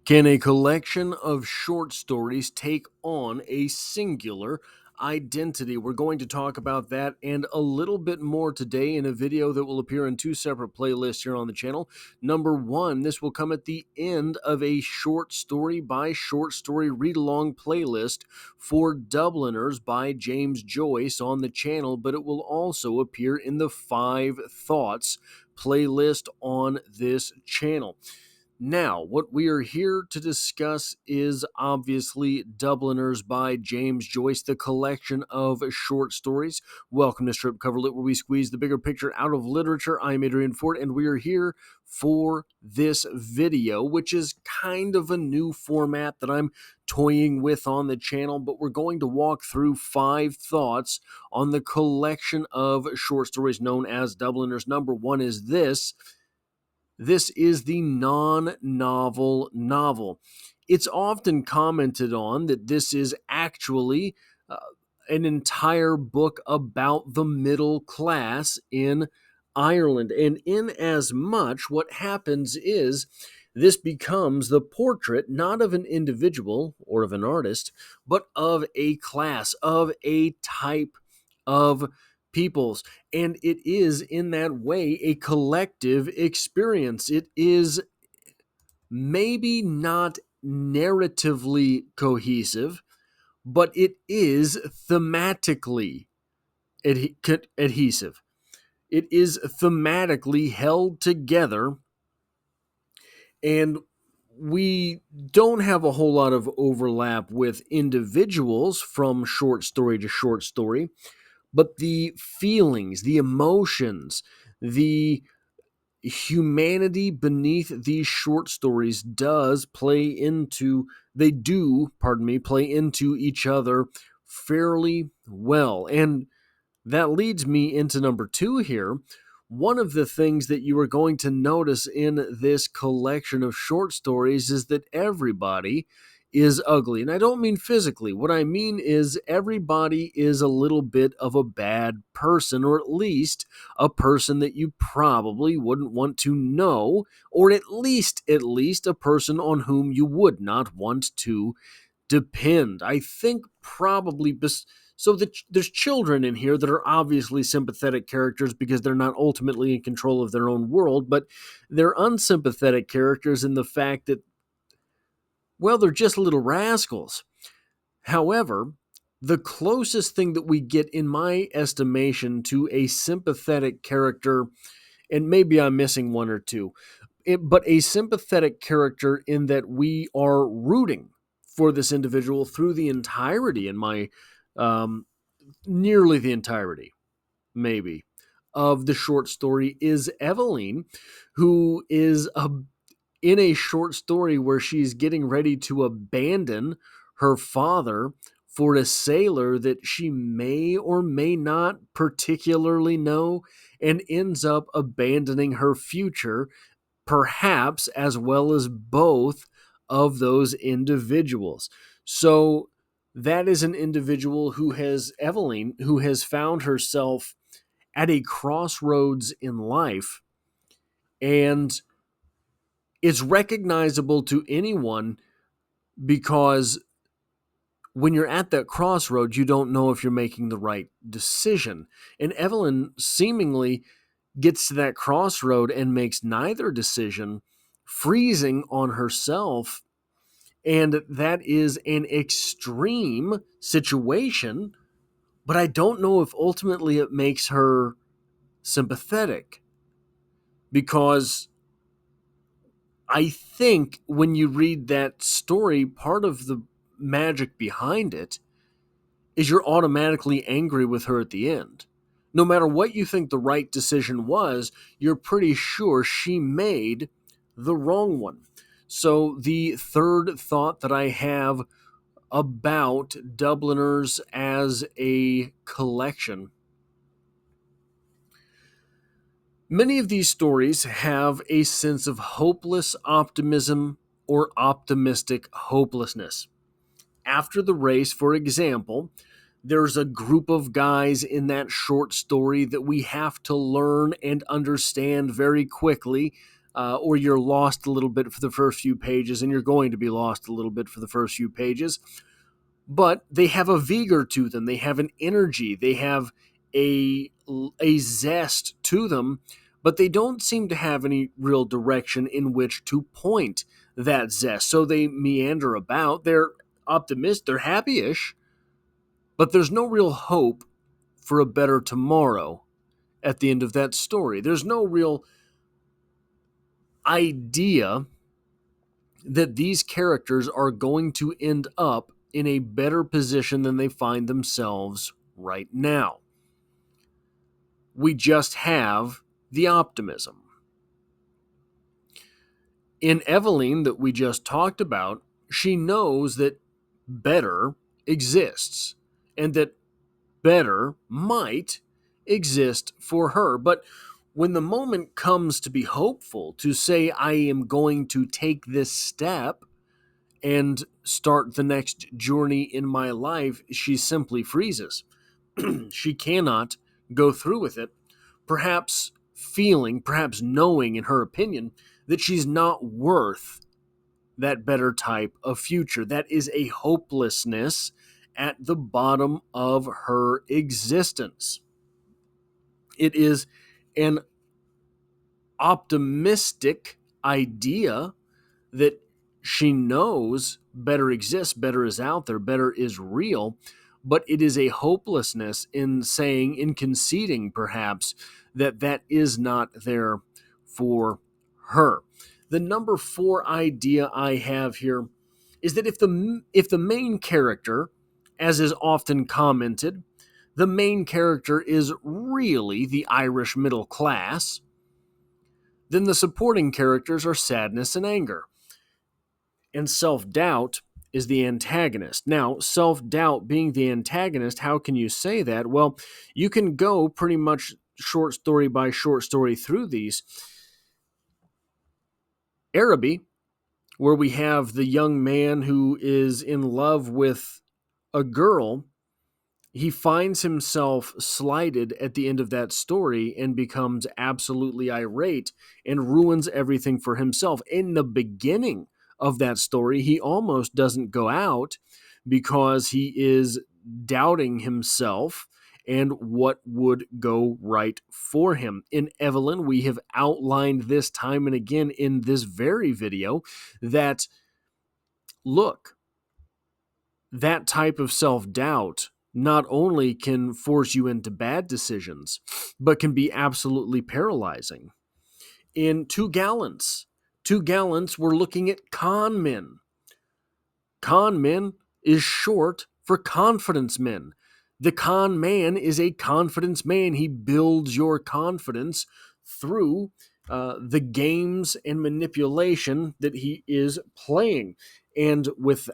Can a collection of short stories take on a singular identity? We're going to talk about that and a little bit more today in a video that will appear in two separate playlists here on the channel. Number one, this will come at the end of a short story by short story read-along playlist for Dubliners by James Joyce on the channel, but it will also appear in the 5 Thoughts playlist on this channel. Now, what we are here to discuss is obviously Dubliners by James Joyce, the collection of short stories. Welcome to Strip Cover Lit, where we squeeze the bigger picture out of literature. I'm Adrian Ford, and we are here for this video, which is kind of a new format that I'm toying with on the channel, but we're going to walk through 5 thoughts on the collection of short stories known as Dubliners. Number one is this. This is the non-novel novel. It's often commented on that this is actually uh, an entire book about the middle class in Ireland. And in as much, what happens is this becomes the portrait not of an individual or of an artist, but of a class, of a type of peoples. And it is in that way a collective experience. It is maybe not narratively cohesive, but it is thematically adhesive. It is thematically held together, and we don't have a whole lot of overlap with individuals from short story to short story, but the feelings, the emotions, the humanity beneath these short stories play into each other fairly well. And that leads me into number two here. One of the things that you are going to notice in this collection of short stories is that everybody is ugly. And I don't mean physically. What I mean is everybody is a little bit of a bad person, or at least a person that you probably wouldn't want to know, or at least a person on whom you would not want to depend. I think probably there's children in here that are obviously sympathetic characters because they're not ultimately in control of their own world, but they're unsympathetic characters in the fact that, well, they're just little rascals. However, the closest thing that we get, in my estimation, to a sympathetic character, and maybe I'm missing one or two, but a sympathetic character in that we are rooting for this individual through the entirety, in my um, nearly the entirety, maybe, of the short story, is Eveline, who is in a short story where she's getting ready to abandon her father for a sailor that she may or may not particularly know, and ends up abandoning her future, perhaps as well as both of those individuals. So that is an individual Eveline, who has found herself at a crossroads in life, and it's recognizable to anyone because when you're at that crossroads, you don't know if you're making the right decision. And Eveline seemingly gets to that crossroad and makes neither decision, freezing on herself. And that is an extreme situation, but I don't know if ultimately it makes her sympathetic, because I think when you read that story, part of the magic behind it is you're automatically angry with her at the end. No matter what you think the right decision was, you're pretty sure she made the wrong one. So the third thought that I have about Dubliners as a collection: many of these stories have a sense of hopeless optimism or optimistic hopelessness. After the race, for example, there's a group of guys in that short story that we have to learn and understand very quickly or you're lost a little bit for the first few pages, and you're going to be lost a little bit for the first few pages. But they have a vigor to them. They have an energy. They have a zest to them, but they don't seem to have any real direction in which to point that zest. So they meander about. They're optimistic. They're happy-ish, but there's no real hope for a better tomorrow at the end of that story. There's no real idea that these characters are going to end up in a better position than they find themselves right now. We just have the optimism. In Eveline, that we just talked about, she knows that better exists and that better might exist for her. But when the moment comes to be hopeful, to say, I am going to take this step and start the next journey in my life, she simply freezes. She cannot go through with it, perhaps feeling, perhaps knowing in her opinion, that she's not worth that better type of future. That is a hopelessness at the bottom of her existence. It is an optimistic idea that she knows better exists, better is out there, better is real, but it is a hopelessness in saying, in conceding perhaps, that that is not there for her. The number 4 idea I have here is that if the main character, as is often commented, the main character is really the Irish middle class, then the supporting characters are sadness and anger. And self-doubt is the antagonist. Now, self-doubt being the antagonist, how can you say that? Well, you can go pretty much short story by short story through these. Araby, where we have the young man who is in love with a girl, he finds himself slighted at the end of that story and becomes absolutely irate and ruins everything for himself. In the beginning of that story, he almost doesn't go out because he is doubting himself and what would go right for him. In Eveline, we have outlined this time and again in this very video that, look, that type of self-doubt not only can force you into bad decisions, but can be absolutely paralyzing. In Two Gallants, we're looking at con men. Con men is short for confidence men. The con man is a confidence man. He builds your confidence through the games and manipulation that he is playing. And with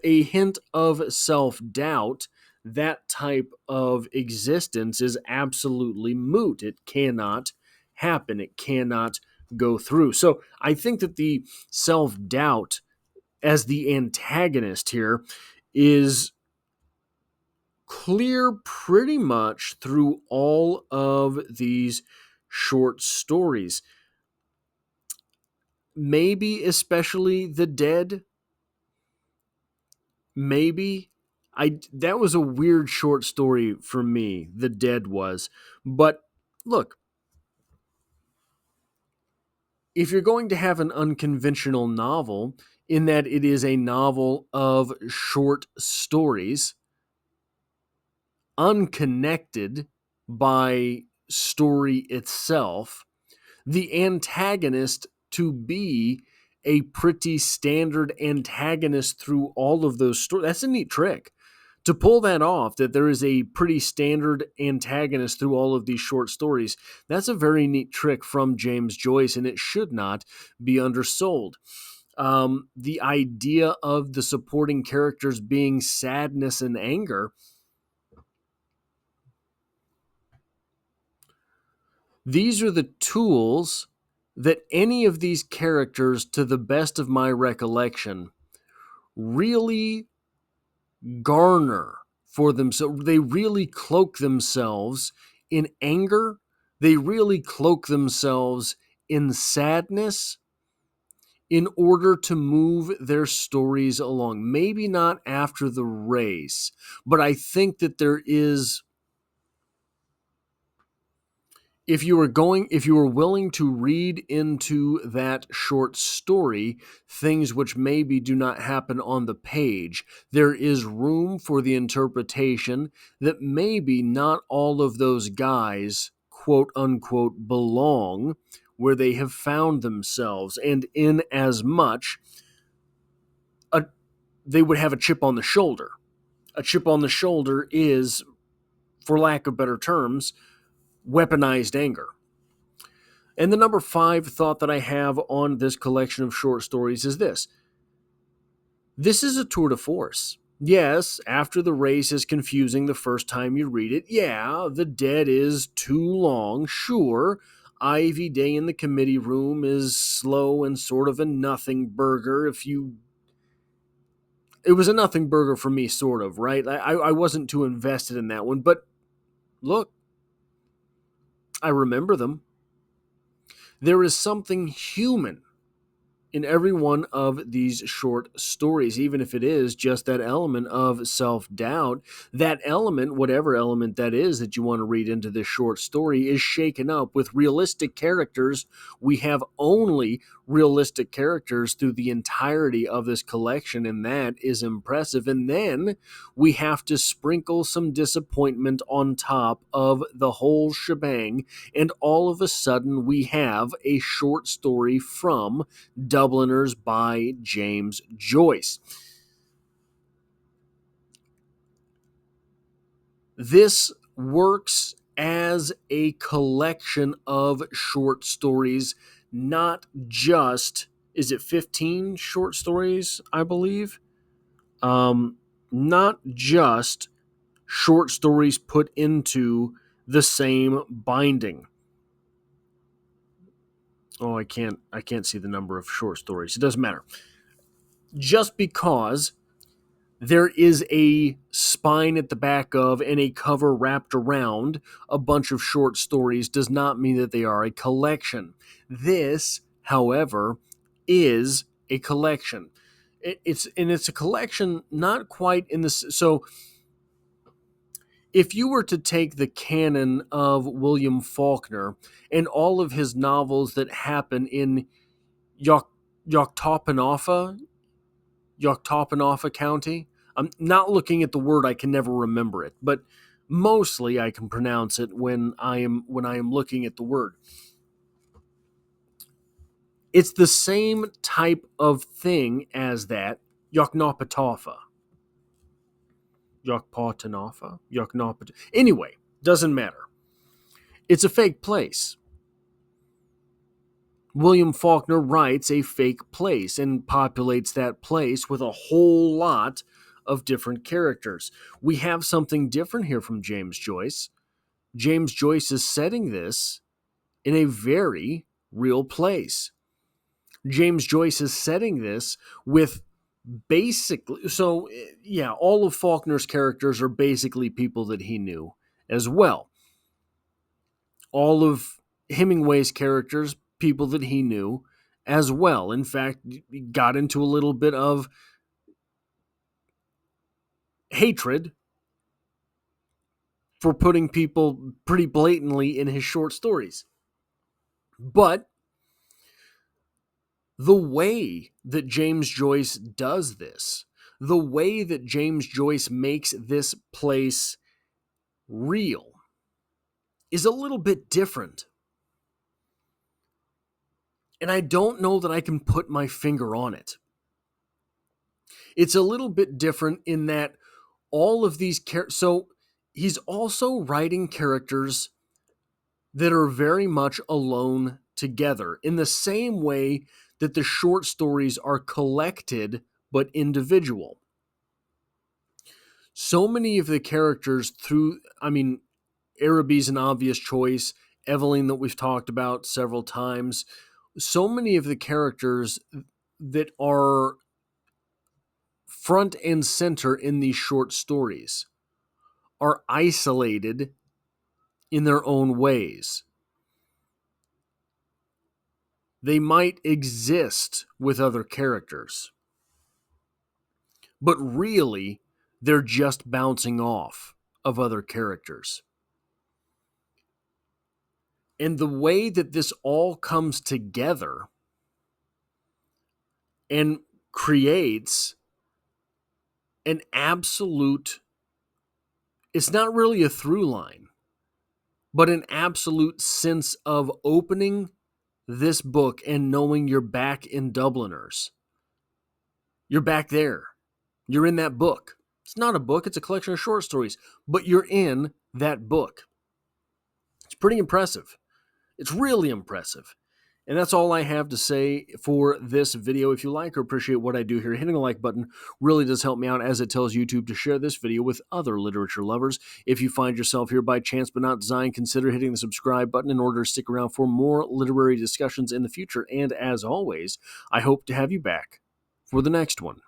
a hint of self-doubt, that type of existence is absolutely moot. It cannot happen. It cannot go through. So I think that the self-doubt as the antagonist here is clear pretty much through all of these short stories. Maybe especially The Dead. Maybe. That was a weird short story for me, The Dead was. But look, if you're going to have an unconventional novel, in that it is a novel of short stories, unconnected by story itself, the antagonist to be a pretty standard antagonist through all of those stories. That's a neat trick. To pull that off, that there is a pretty standard antagonist through all of these short stories, that's a very neat trick from James Joyce, and it should not be undersold. The idea of the supporting characters being sadness and anger, these are the tools that any of these characters, to the best of my recollection, really garner for themselves. They really cloak themselves in anger. They really cloak themselves in sadness in order to move their stories along. Maybe not after the race, but I think that there is, if you were willing to read into that short story things which maybe do not happen on the page, there is room for the interpretation that maybe not all of those guys, quote unquote, belong where they have found themselves, and in as much a, they would have a chip on the shoulder. A chip on the shoulder is, for lack of better terms, weaponized anger. And the number 5 thought that I have on this collection of short stories is this: this is a tour de force. Yes, after the race is confusing the first time you read it. Yeah, the dead is too long. Sure, Ivy Day in the committee room is slow and sort of a nothing burger. It was a nothing burger for me, sort of, right? I wasn't too invested in that one, but look, I remember them. There is something human in every one of these short stories, even if it is just that element of self doubt. That element, whatever element that is that you want to read into this short story, is shaken up with realistic characters. We have only realistic characters through the entirety of this collection, and that is impressive. And then we have to sprinkle some disappointment on top of the whole shebang, and all of a sudden we have a short story from Dubliners by James Joyce. This works as a collection of short stories, not just, is it 15 short stories, I believe? Not just short stories put into the same binding. Oh, I can't see the number of short stories. It doesn't matter. Just because there is a spine at the back of and a cover wrapped around a bunch of short stories does not mean that they are a collection. This, however, is a collection. It's a collection not quite in this. So if you were to take the canon of William Faulkner and all of his novels that happen in Yoctopanofa, County. I'm not looking at the word, I can never remember it, but mostly I can pronounce it when I am looking at the word. It's the same type of thing as that. Yoknapatawpha. Yokpawtanafa? Anyway, doesn't matter. It's a fake place. William Faulkner writes a fake place and populates that place with a whole lot of different characters. We have something different here from James Joyce. James Joyce is setting this in a very real place. James Joyce is setting this with basically, so yeah, all of Faulkner's characters are basically people that he knew as well. All of Hemingway's characters, people that he knew as well. In fact, got into a little bit of hatred for putting people pretty blatantly in his short stories. But the way that James Joyce does this, the way that James Joyce makes this place real, is a little bit different. And I don't know that I can put my finger on it. It's a little bit different in that all of these characters. So he's also writing characters that are very much alone together in the same way that the short stories are collected but individual. So many of the characters Araby's an obvious choice, Evelyn that we've talked about several times. So many of the characters that are front and center in these short stories are isolated in their own ways. They might exist with other characters, but really, they're just bouncing off of other characters. And the way that this all comes together and creates an absolute, it's not really a through line, but an absolute sense of opening this book and knowing you're back in Dubliners. You're back there. You're in that book. It's not a book, it's a collection of short stories, but you're in that book. It's pretty impressive. It's really impressive. And that's all I have to say for this video. If you like or appreciate what I do here, hitting the like button really does help me out, as it tells YouTube to share this video with other literature lovers. If you find yourself here by chance but not design, consider hitting the subscribe button in order to stick around for more literary discussions in the future. And as always, I hope to have you back for the next one.